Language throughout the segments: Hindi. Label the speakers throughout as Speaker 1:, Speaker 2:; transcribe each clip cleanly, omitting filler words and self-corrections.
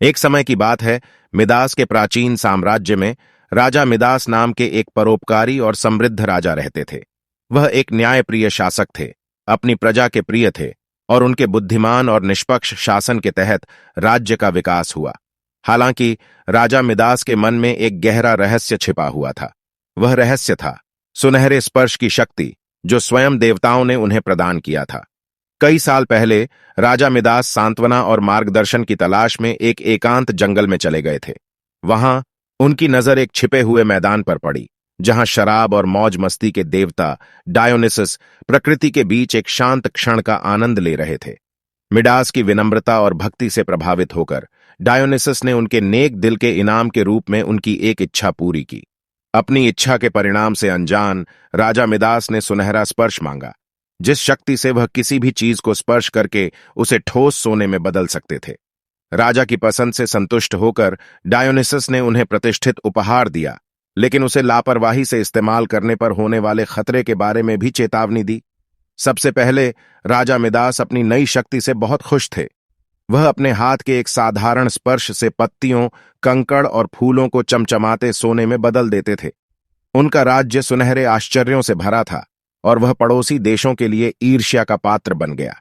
Speaker 1: एक समय की बात है, मिदास के प्राचीन साम्राज्य में राजा मिदास नाम के एक परोपकारी और समृद्ध राजा रहते थे। वह एक न्यायप्रिय शासक थे, अपनी प्रजा के प्रिय थे और उनके बुद्धिमान और निष्पक्ष शासन के तहत राज्य का विकास हुआ। हालांकि राजा मिदास के मन में एक गहरा रहस्य छिपा हुआ था। वह रहस्य था सुनहरे स्पर्श की शक्ति, जो स्वयं देवताओं ने उन्हें प्रदान किया था। कई साल पहले राजा मिदास सांत्वना और मार्गदर्शन की तलाश में एक एकांत जंगल में चले गए थे। वहां उनकी नजर एक छिपे हुए मैदान पर पड़ी, जहां शराब और मौज मस्ती के देवता डायोनिसस प्रकृति के बीच एक शांत क्षण का आनंद ले रहे थे। मिडास की विनम्रता और भक्ति से प्रभावित होकर डायोनिसस ने उनके नेक दिल के इनाम के रूप में उनकी एक इच्छा पूरी की। अपनी इच्छा के परिणाम से अनजान राजा मिदास ने सुनहरा स्पर्श मांगा, जिस शक्ति से वह किसी भी चीज को स्पर्श करके उसे ठोस सोने में बदल सकते थे। राजा की पसंद से संतुष्ट होकर डायोनिसस ने उन्हें प्रतिष्ठित उपहार दिया, लेकिन उसे लापरवाही से इस्तेमाल करने पर होने वाले खतरे के बारे में भी चेतावनी दी। सबसे पहले राजा मिदास अपनी नई शक्ति से बहुत खुश थे। वह अपने हाथ के एक साधारण स्पर्श से पत्तियों, कंकड़ और फूलों को चमचमाते सोने में बदल देते थे। उनका राज्य सुनहरे आश्चर्यों से भरा था और वह पड़ोसी देशों के लिए ईर्ष्या का पात्र बन गया।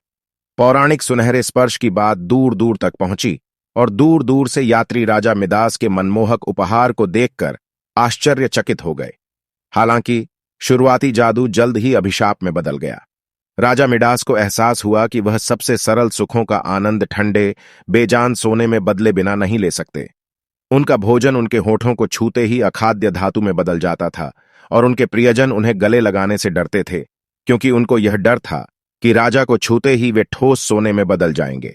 Speaker 1: पौराणिक सुनहरे स्पर्श की बात दूर दूर तक पहुंची और दूर दूर से यात्री राजा मिदास के मनमोहक उपहार को देखकर आश्चर्यचकित हो गए। हालांकि शुरुआती जादू जल्द ही अभिशाप में बदल गया। राजा मिडास को एहसास हुआ कि वह सबसे सरल सुखों का आनंद ठंडे, बेजान सोने में बदले बिना नहीं ले सकते। उनका भोजन उनके होठों को छूते ही अखाद्य धातु में बदल जाता था और उनके प्रियजन उन्हें गले लगाने से डरते थे, क्योंकि उनको यह डर था कि राजा को छूते ही वे ठोस सोने में बदल जाएंगे।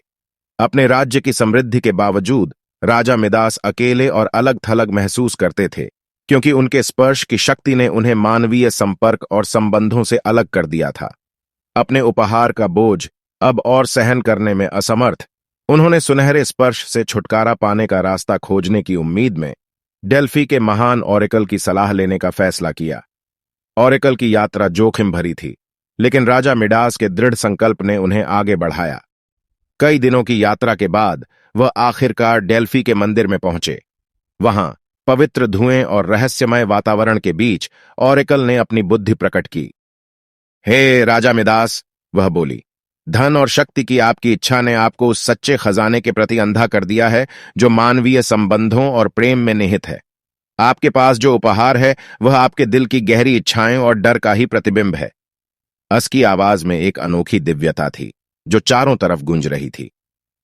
Speaker 1: अपने राज्य की समृद्धि के बावजूद राजा मिदास अकेले और अलग थलग महसूस करते थे, क्योंकि उनके स्पर्श की शक्ति ने उन्हें मानवीय संपर्क और संबंधों से अलग कर दिया था। अपने उपहार का बोझ अब और सहन करने में असमर्थ, उन्होंने सुनहरे स्पर्श से छुटकारा पाने का रास्ता खोजने की उम्मीद में डेल्फी के महान ऑरेकल की सलाह लेने का फैसला किया। ऑरेकल की यात्रा जोखिम भरी थी, लेकिन राजा मिडास के दृढ़ संकल्प ने उन्हें आगे बढ़ाया। कई दिनों की यात्रा के बाद वह आखिरकार डेल्फी के मंदिर में पहुंचे। वहां पवित्र धुएं और रहस्यमय वातावरण के बीच ऑरेकल ने अपनी बुद्धि प्रकट की। हे राजा मिदास, वह बोली, धन और शक्ति की आपकी इच्छा ने आपको उस सच्चे खजाने के प्रति अंधा कर दिया है जो मानवीय संबंधों और प्रेम में निहित है। आपके पास जो उपहार है वह आपके दिल की गहरी इच्छाएं और डर का ही प्रतिबिंब है। उसकी आवाज में एक अनोखी दिव्यता थी जो चारों तरफ गूंज रही थी।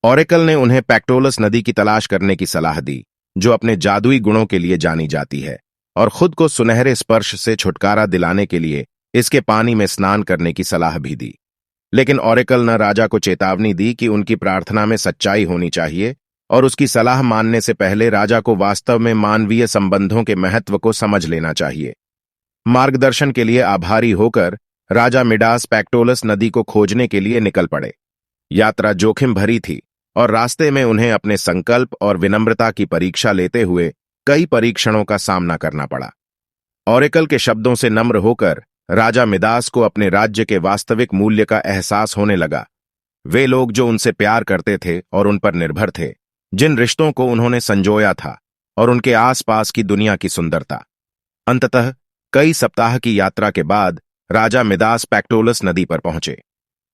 Speaker 1: ऑरेकल ने उन्हें पैक्टोलस नदी की तलाश करने की सलाह दी, जो अपने जादुई गुणों के लिए जानी जाती है, और खुद को सुनहरे स्पर्श से छुटकारा दिलाने के लिए इसके पानी में स्नान करने की सलाह भी दी। लेकिन ऑरेकल ने राजा को चेतावनी दी कि उनकी प्रार्थना में सच्चाई होनी चाहिए और उसकी सलाह मानने से पहले राजा को वास्तव में मानवीय संबंधों के महत्व को समझ लेना चाहिए। मार्गदर्शन के लिए आभारी होकर राजा मिडास पैक्टोलस नदी को खोजने के लिए निकल पड़े। यात्रा जोखिम भरी थी और रास्ते में उन्हें अपने संकल्प और विनम्रता की परीक्षा लेते हुए कई परीक्षणों का सामना करना पड़ा। ऑरेकल के शब्दों से नम्र होकर राजा मिदास को अपने राज्य के वास्तविक मूल्य का एहसास होने लगा। वे लोग जो उनसे प्यार करते थे और उन पर निर्भर थे, जिन रिश्तों को उन्होंने संजोया था, और उनके आसपास की दुनिया की सुंदरता। अंततः कई सप्ताह की यात्रा के बाद राजा मिदास पैक्टोलस नदी पर पहुंचे।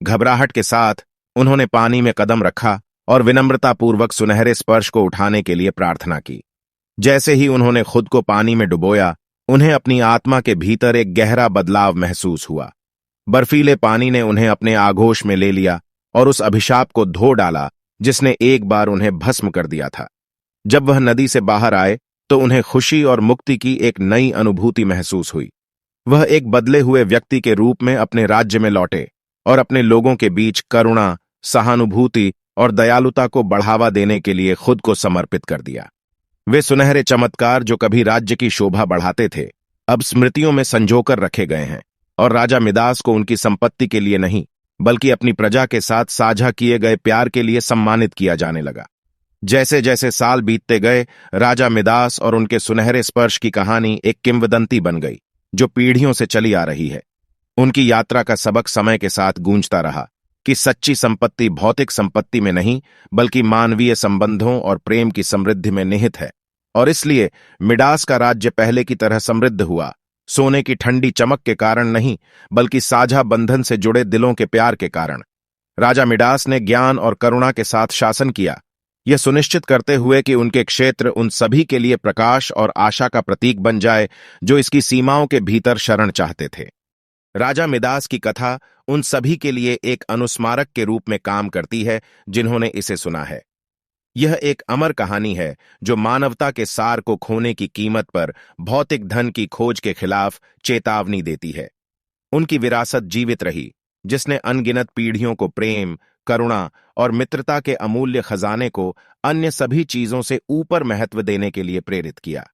Speaker 1: घबराहट के साथ उन्होंने पानी में कदम रखा और विनम्रतापूर्वक सुनहरे स्पर्श को उठाने के लिए प्रार्थना की। जैसे ही उन्होंने खुद को पानी में डुबोया, उन्हें अपनी आत्मा के भीतर एक गहरा बदलाव महसूस हुआ। बर्फीले पानी ने उन्हें अपने आगोश में ले लिया और उस अभिशाप को धो डाला जिसने एक बार उन्हें भस्म कर दिया था। जब वह नदी से बाहर आए तो उन्हें खुशी और मुक्ति की एक नई अनुभूति महसूस हुई। वह एक बदले हुए व्यक्ति के रूप में अपने राज्य में लौटे और अपने लोगों के बीच करुणा, सहानुभूति और दयालुता को बढ़ावा देने के लिए खुद को समर्पित कर दिया। वे सुनहरे चमत्कार जो कभी राज्य की शोभा बढ़ाते थे, अब स्मृतियों में संजोकर रखे गए हैं और राजा मिदास को उनकी संपत्ति के लिए नहीं, बल्कि अपनी प्रजा के साथ साझा किए गए प्यार के लिए सम्मानित किया जाने लगा। जैसे जैसे साल बीतते गए, राजा मिदास और उनके सुनहरे स्पर्श की कहानी एक किंवदंती बन गई जो पीढ़ियों से चली आ रही है। उनकी यात्रा का सबक समय के साथ गूंजता रहा, कि सच्ची संपत्ति भौतिक संपत्ति में नहीं, बल्कि मानवीय संबंधों और प्रेम की समृद्धि में निहित है। और इसलिए मिडास का राज्य पहले की तरह समृद्ध हुआ, सोने की ठंडी चमक के कारण नहीं, बल्कि साझा बंधन से जुड़े दिलों के प्यार के कारण। राजा मिडास ने ज्ञान और करुणा के साथ शासन किया, यह सुनिश्चित करते हुए कि उनके क्षेत्र उन सभी के लिए प्रकाश और आशा का प्रतीक बन जाए जो इसकी सीमाओं के भीतर शरण चाहते थे। राजा मिडास की कथा उन सभी के लिए एक अनुस्मारक के रूप में काम करती है जिन्होंने इसे सुना है। यह एक अमर कहानी है जो मानवता के सार को खोने की कीमत पर भौतिक धन की खोज के खिलाफ चेतावनी देती है। उनकी विरासत जीवित रही, जिसने अनगिनत पीढ़ियों को प्रेम, करुणा और मित्रता के अमूल्य खजाने को अन्य सभी चीजों से ऊपर महत्व देने के लिए प्रेरित किया।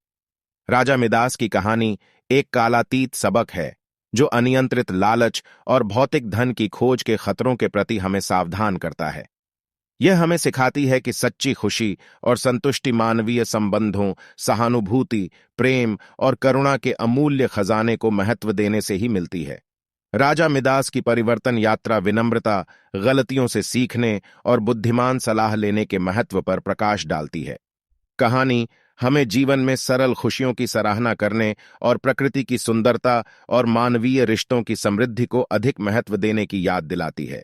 Speaker 1: राजा मिडास की कहानी एक कालातीत सबक है जो अनियंत्रित लालच और भौतिक धन की खोज के खतरों के प्रति हमें सावधान करता है। यह हमें सिखाती है कि सच्ची खुशी और संतुष्टि मानवीय संबंधों, सहानुभूति, प्रेम और करुणा के अमूल्य खजाने को महत्व देने से ही मिलती है। राजा मिडास की परिवर्तन यात्रा विनम्रता, गलतियों से सीखने और बुद्धिमान सलाह लेने के महत्व पर प्रकाश डालती है। कहानी हमें जीवन में सरल खुशियों की सराहना करने और प्रकृति की सुंदरता और मानवीय रिश्तों की समृद्धि को अधिक महत्व देने की याद दिलाती है।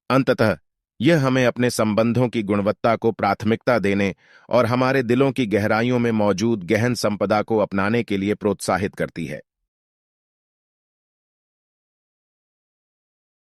Speaker 1: अंततः यह हमें अपने संबंधों की गुणवत्ता को प्राथमिकता देने और हमारे दिलों की गहराइयों में मौजूद गहन संपदा को अपनाने के लिए प्रोत्साहित करती है।